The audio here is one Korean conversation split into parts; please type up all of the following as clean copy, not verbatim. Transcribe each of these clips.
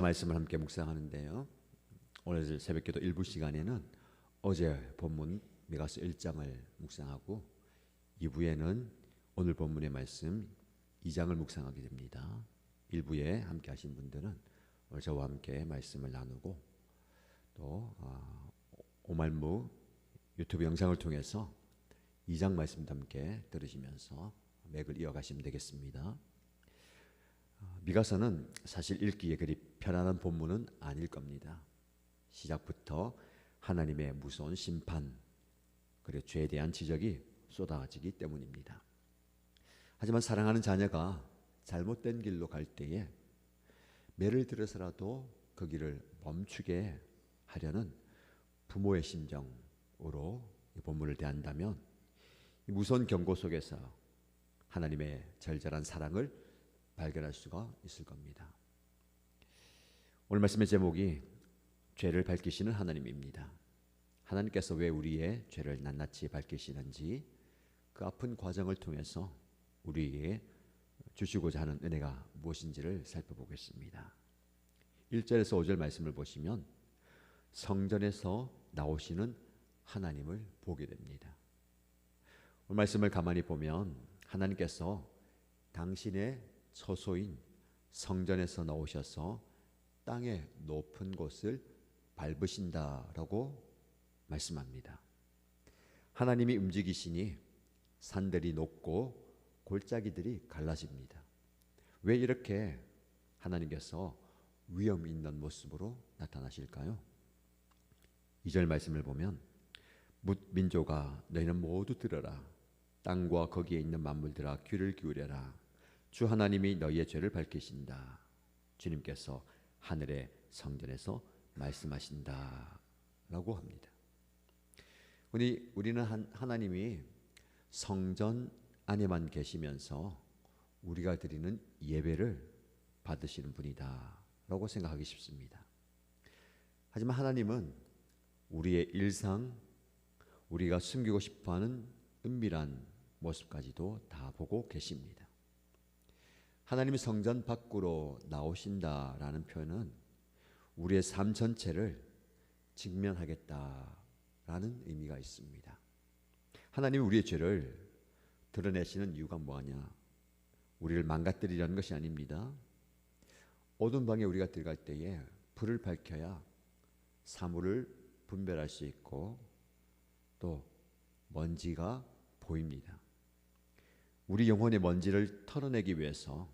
말씀을 함께 묵상하는데요. 오늘 새벽기도 일부 시간에는 어제 본문 미가서 1장을 묵상하고 2부에는 오늘 본문의 말씀 2장을 묵상하게 됩니다. 1부에 함께 하신 분들은 오늘 저와 함께 말씀을 나누고 또 오말무 유튜브 영상을 통해서 2장 말씀도 함께 들으시면서 맥을 이어가시면 되겠습니다. 미가서는 사실 읽기에 그리 편안한 본문은 아닐 겁니다. 시작부터 하나님의 무서운 심판 그리고 죄에 대한 지적이 쏟아지기 때문입니다. 하지만 사랑하는 자녀가 잘못된 길로 갈 때에 매를 들어서라도 그 길을 멈추게 하려는 부모의 심정으로 이 본문을 대한다면 이 무서운 경고 속에서 하나님의 절절한 사랑을 발견할 수가 있을 겁니다. 오늘 말씀의 제목이 죄를 밝히시는 하나님입니다. 하나님께서 왜 우리의 죄를 낱낱이 밝히시는지 그 아픈 과정을 통해서 우리에게 주시고자 하는 은혜가 무엇인지를 살펴보겠습니다. 1절에서 5절 말씀을 보시면 성전에서 나오시는 하나님을 보게 됩니다. 오늘 말씀을 가만히 보면 하나님께서 당신의 처소인 성전에서 나오셔서 땅의 높은 곳을 밟으신다라고 말씀합니다. 하나님이 움직이시니 산들이 높고 골짜기들이 갈라집니다. 왜 이렇게 하나님께서 위험 있는 모습으로 나타나실까요? 2절 말씀을 보면 민족아 너희는 모두 들어라. 땅과 거기에 있는 만물들아 귀를 기울여라. 주 하나님이 너희의 죄를 밝히신다. 주님께서 하늘의 성전에서 말씀하신다 라고 합니다. 우리는 하나님이 성전 안에만 계시면서 우리가 드리는 예배를 받으시는 분이다 라고 생각하기 쉽습니다. 하지만 하나님은 우리의 일상, 우리가 숨기고 싶어하는 은밀한 모습까지도 다 보고 계십니다. 하나님이 성전 밖으로 나오신다라는 표현은 우리의 삶 전체를 직면하겠다라는 의미가 있습니다. 하나님이 우리의 죄를 드러내시는 이유가 뭐하냐? 우리를 망가뜨리려는 것이 아닙니다. 어두운 방에 우리가 들어갈 때에 불을 밝혀야 사물을 분별할 수 있고 또 먼지가 보입니다. 우리 영혼의 먼지를 털어내기 위해서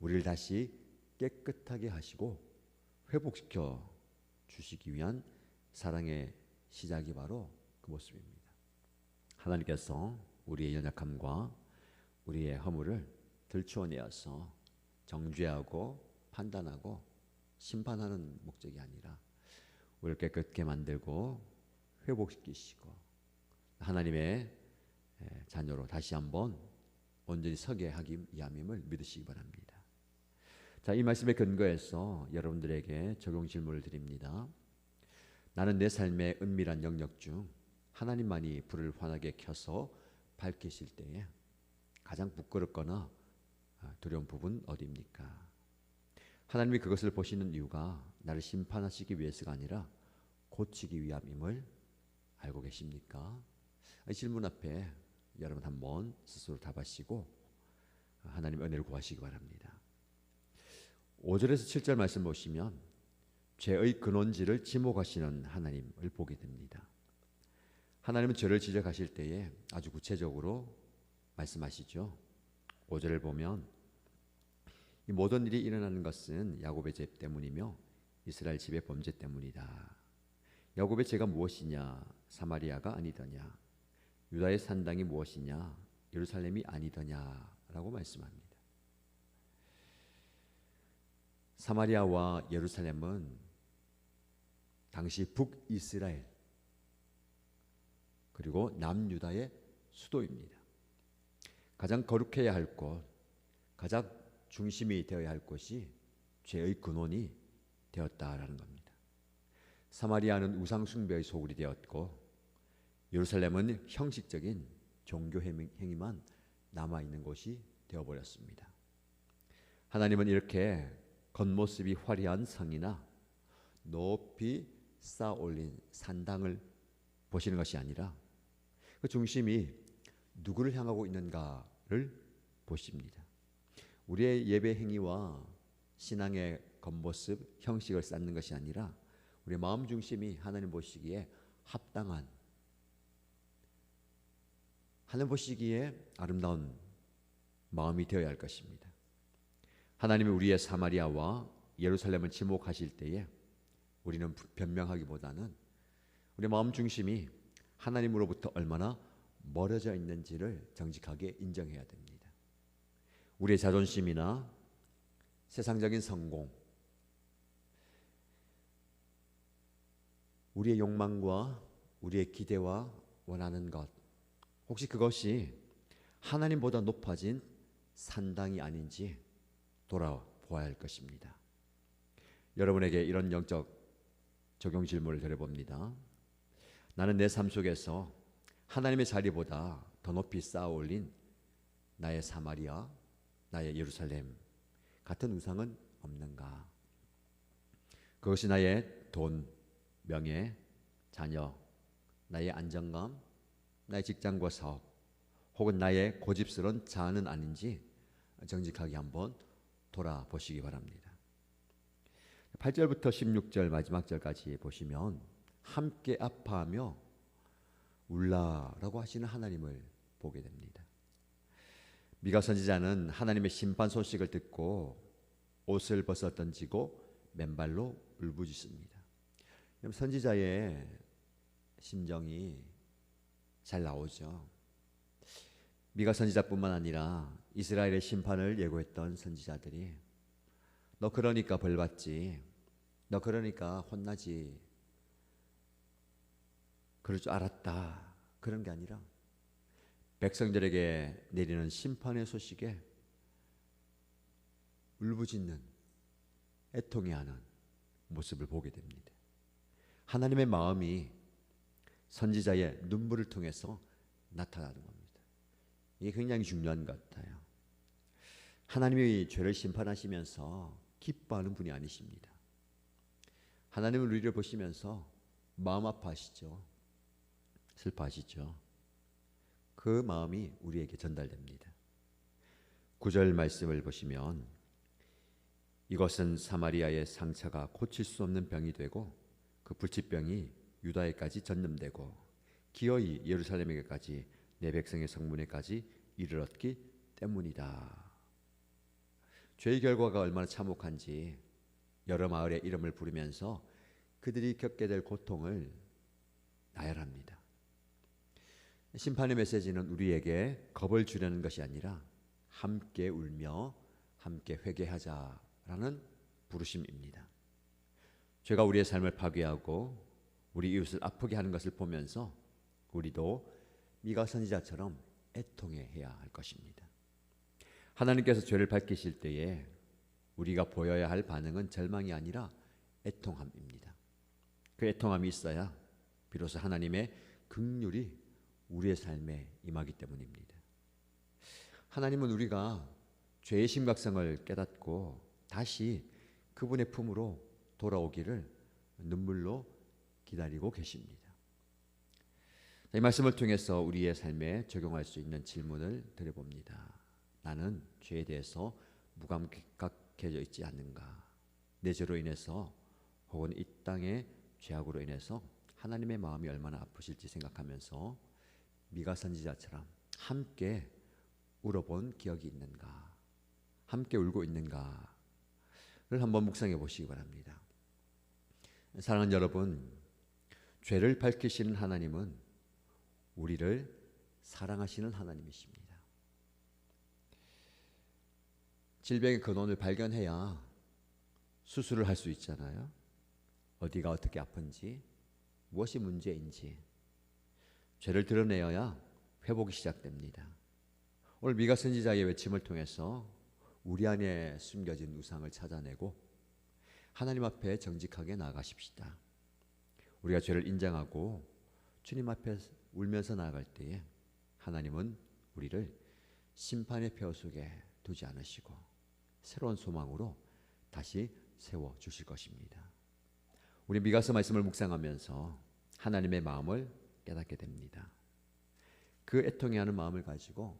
우리를 다시 깨끗하게 하시고 회복시켜 주시기 위한 사랑의 시작이 바로 그 모습입니다. 하나님께서 우리의 연약함과 우리의 허물을 들추어내어서 정죄하고 판단하고 심판하는 목적이 아니라 우리를 깨끗게 만들고 회복시키시고 하나님의 자녀로 다시 한번 온전히 서게 하기 위함임을 믿으시기 바랍니다. 자, 이 말씀에 근거해서 여러분들에게 적용 질문을 드립니다. 나는 내 삶의 은밀한 영역 중 하나님만이 불을 환하게 켜서 밝히실 때에 가장 부끄럽거나 두려운 부분 어디입니까? 하나님이 그것을 보시는 이유가 나를 심판하시기 위해서가 아니라 고치기 위함임을 알고 계십니까? 이 질문 앞에 여러분 한번 스스로 답하시고 하나님의 은혜를 구하시기 바랍니다. 5절에서 7절 말씀 보시면 죄의 근원지를 지목하시는 하나님을 보게 됩니다. 하나님은 죄를 지적하실 때에 아주 구체적으로 말씀하시죠. 5절을 보면 이 모든 일이 일어나는 것은 야곱의 죄 때문이며 이스라엘 집의 범죄 때문이다. 야곱의 죄가 무엇이냐? 사마리아가 아니더냐? 유다의 산당이 무엇이냐? 예루살렘이 아니더냐? 라고 말씀합니다. 사마리아와 예루살렘은 당시 북이스라엘 그리고 남유다의 수도입니다. 가장 거룩해야 할 곳, 가장 중심이 되어야 할 곳이 죄의 근원이 되었다라는 겁니다. 사마리아는 우상 숭배의 소굴이 되었고 예루살렘은 형식적인 종교 행위만 남아있는 곳이 되어버렸습니다. 하나님은 이렇게 겉모습이 화려한 성이나 높이 쌓아 올린 산당을 보시는 것이 아니라 그 중심이 누구를 향하고 있는가를 보십니다. 우리의 예배 행위와 신앙의 겉모습, 형식을 쌓는 것이 아니라 우리의 마음 중심이 하나님 보시기에 합당한, 하나님 보시기에 아름다운 마음이 되어야 할 것입니다. 하나님이 우리의 사마리아와 예루살렘을 지목하실 때에 우리는 변명하기보다는 우리 마음 중심이 하나님으로부터 얼마나 멀어져 있는지를 정직하게 인정해야 됩니다. 우리의 자존심이나 세상적인 성공, 우리의 욕망과 우리의 기대와 원하는 것, 혹시 그것이 하나님보다 높아진 산당이 아닌지 돌아보아야 할 것입니다. 여러분에게 이런 영적 적용 질문을 드려봅니다. 나는 내 삶 속에서 하나님의 자리보다 더 높이 쌓아 올린 나의 사마리아, 나의 예루살렘 같은 우상은 없는가? 그것이 나의 돈, 명예, 자녀, 나의 안정감, 나의 직장과 사업, 혹은 나의 고집스러운 자아는 아닌지 정직하게 한번 돌아보시기 바랍니다. 8절부터 16절 마지막 절까지 보시면 함께 아파하며 울라라고 하시는 하나님을 보게 됩니다. 미가 선지자는 하나님의 심판 소식을 듣고 옷을 벗어 던지고 맨발로 울부짖습니다. 선지자의 심정이 잘 나오죠. 미가 선지자뿐만 아니라 이스라엘의 심판을 예고했던 선지자들이 너 그러니까 벌 받지, 너 그러니까 혼나지, 그럴 줄 알았다, 그런 게 아니라 백성들에게 내리는 심판의 소식에 울부짖는, 애통해하는 모습을 보게 됩니다. 하나님의 마음이 선지자의 눈물을 통해서 나타나는 겁니다. 이게 굉장히 중요한 것 같아요. 하나님이 죄를 심판하시면서 기뻐하는 분이 아니십니다. 하나님은 우리를 보시면서 마음 아파하시죠. 슬퍼하시죠. 그 마음이 우리에게 전달됩니다. 9절 말씀을 보시면 이것은 사마리아의 상처가 고칠 수 없는 병이 되고 그 불치병이 유다에까지 전염되고 기어이 예루살렘에게까지 내 백성의 성문에까지 이르렀기 때문이다. 죄의 결과가 얼마나 참혹한지 여러 마을의 이름을 부르면서 그들이 겪게 될 고통을 나열합니다. 심판의 메시지는 우리에게 겁을 주려는 것이 아니라 함께 울며 함께 회개하자라는 부르심입니다. 죄가 우리의 삶을 파괴하고 우리 이웃을 아프게 하는 것을 보면서 우리도 미가 선지자처럼 애통해야 할 것입니다. 하나님께서 죄를 밝히실 때에 우리가 보여야 할 반응은 절망이 아니라 애통함입니다. 그 애통함이 있어야 비로소 하나님의 긍휼이 우리의 삶에 임하기 때문입니다. 하나님은 우리가 죄의 심각성을 깨닫고 다시 그분의 품으로 돌아오기를 눈물로 기다리고 계십니다. 이 말씀을 통해서 우리의 삶에 적용할 수 있는 질문을 드려봅니다. 나는 죄에 대해서 무감각해져 있지 않는가? 내 죄로 인해서 혹은 이 땅의 죄악으로 인해서 하나님의 마음이 얼마나 아프실지 생각하면서 미가 선지자처럼 함께 울어본 기억이 있는가? 함께 울고 있는가를 한번 묵상해 보시기 바랍니다. 사랑하는 여러분, 죄를 밝히시는 하나님은 우리를 사랑하시는 하나님이십니다. 질병의 근원을 발견해야 수술을 할 수 있잖아요. 어디가 어떻게 아픈지, 무엇이 문제인지 죄를 드러내어야 회복이 시작됩니다. 오늘 미가 선지자의 외침을 통해서 우리 안에 숨겨진 우상을 찾아내고 하나님 앞에 정직하게 나아가십시다. 우리가 죄를 인정하고 주님 앞에 울면서 나아갈 때에 하나님은 우리를 심판의 표 속에 두지 않으시고 새로운 소망으로 다시 세워 주실 것입니다. 우리 미가서 말씀을 묵상하면서 하나님의 마음을 깨닫게 됩니다. 그 애통해하는 마음을 가지고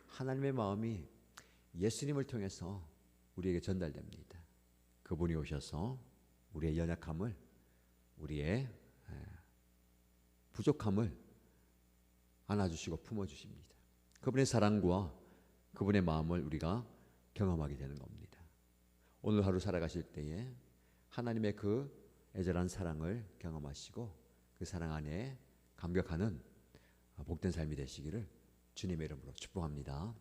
하나님의 마음이 예수님을 통해서 우리에게 전달됩니다. 그분이 오셔서 우리의 연약함을, 우리의 부족함을 안아주시고 품어주십니다. 그분의 사랑과 그분의 마음을 우리가 경험하게 되는 겁니다. 오늘 하루 살아가실 때에 하나님의 그 애절한 사랑을 경험하시고 그 사랑 안에 감격하는 복된 삶이 되시기를 주님의 이름으로 축복합니다.